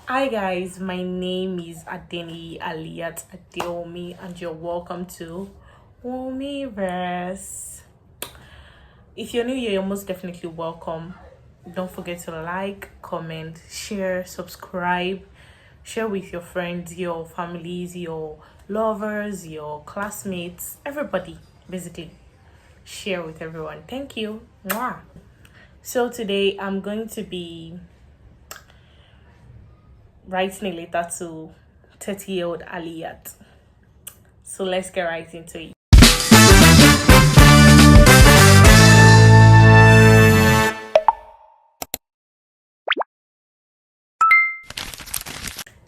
Hi guys, my name is Adeni Haliyat Adeomi and you're welcome to Womiverse. If you're new here, you're most definitely welcome. Don't forget to like, comment, share, subscribe, share with your friends, your families, your lovers, your classmates, everybody, basically. Share with everyone. Thank you. Mwah. So today I'm going to be writing a letter to 30-year-old Haliyat. So let's get right into it.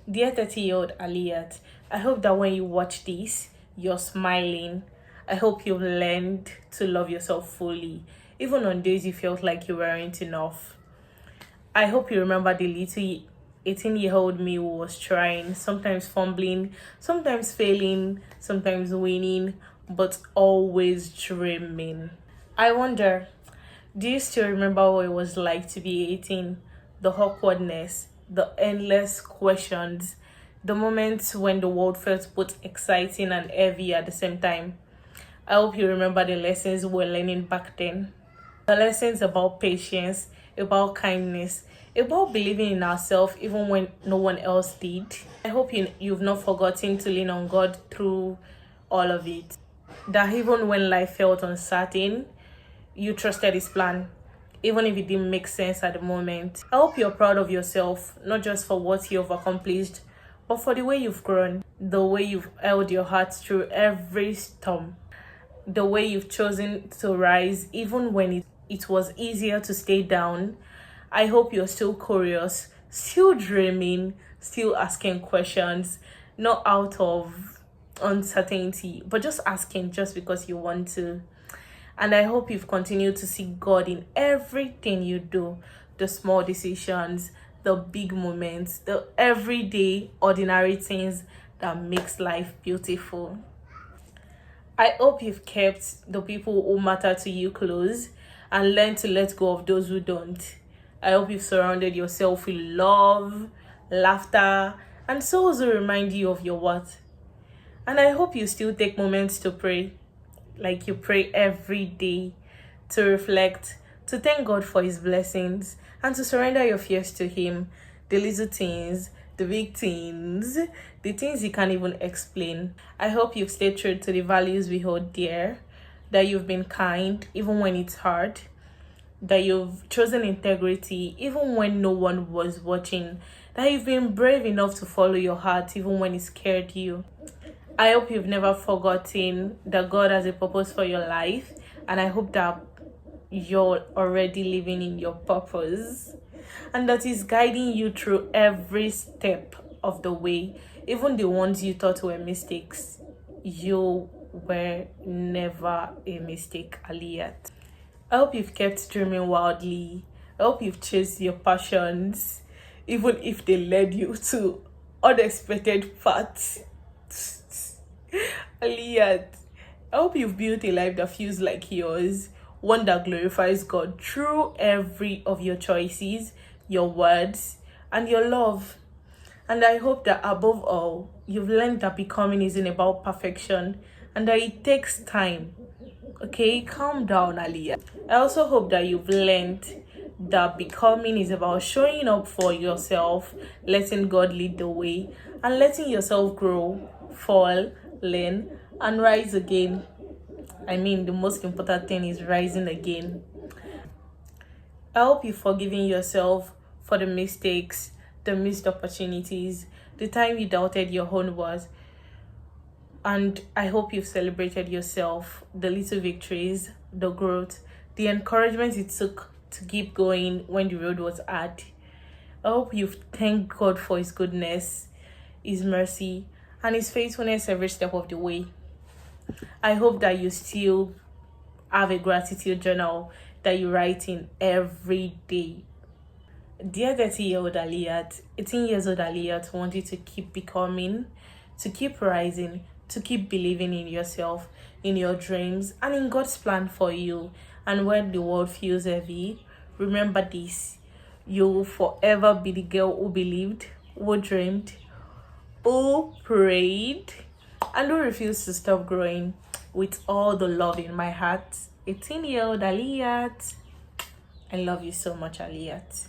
Dear 30-year-old Haliyat, I hope that when you watch this, you're smiling. I hope you've learned to love yourself fully, even on days you felt like you weren't enough. I hope you remember the little 18-year-old me who was trying, sometimes fumbling, sometimes failing, sometimes winning, but always dreaming. I wonder, do you still remember what it was like to be 18? The awkwardness, the endless questions, the moments when the world felt both exciting and heavy at the same time. I hope you remember the lessons we were learning back then. The lessons about patience, about kindness, about believing in ourselves even when no one else did. I hope you've not forgotten to lean on God through all of it. That even when life felt uncertain, you trusted His plan, even if it didn't make sense at the moment. I hope you're proud of yourself, not just for what you've accomplished, but for the way you've grown, the way you've held your heart through every storm, the way you've chosen to rise even when it was easier to stay down. I hope you're still curious, still dreaming, still asking questions, not out of uncertainty, but just asking just because you want to. And I hope you've continued to see God in everything you do, the small decisions, the big moments, the everyday, ordinary things that makes life beautiful. I hope you've kept the people who matter to you close and learned to let go of those who don't. I hope you've surrounded yourself with love, laughter, and souls who remind you of your worth. And I hope you still take moments to pray, like you pray every day, to reflect, to thank God for His blessings, and to surrender your fears to Him. The little things, the big things, the things you can't even explain. I hope you've stayed true to the values we hold dear, that you've been kind even when it's hard, that you've chosen integrity even when no one was watching, that you've been brave enough to follow your heart even when it scared you. I hope you've never forgotten that God has a purpose for your life, and I hope that you're already living in your purpose and that He's guiding you through every step of the way, even the ones you thought were mistakes. You were never a mistake, Haliyat. I hope you've kept dreaming wildly. I hope you've chased your passions, even if they led you to unexpected paths. Haliyat, I hope you've built a life that feels like yours, one that glorifies God through every of your choices, your words, and your love. And I hope that above all, you've learned that becoming isn't about perfection and that it takes time. Okay, calm down, Aliyah. I also hope that you've learned that becoming is about showing up for yourself, letting God lead the way, and letting yourself grow, fall, learn, and rise again. I mean, the most important thing is rising again. I hope you've forgiven yourself for the mistakes, the missed opportunities, the time you doubted your own worth. And I hope you've celebrated yourself, the little victories, the growth, the encouragement it took to keep going when the road was hard. I hope you've thanked God for His goodness, His mercy, and His faithfulness every step of the way. I hope that you still have a gratitude journal that you write in every day. Dear 30-year-old Haliyat, 18 years old Haliyat want you to keep becoming, to keep rising, to keep believing in yourself, in your dreams, and in God's plan for you. And when the world feels heavy, remember this: you will forever be the girl who believed, who dreamed, who prayed, and who refused to stop growing with all the love in my heart. 18-year-old Haliyat. I love you so much, Haliyat.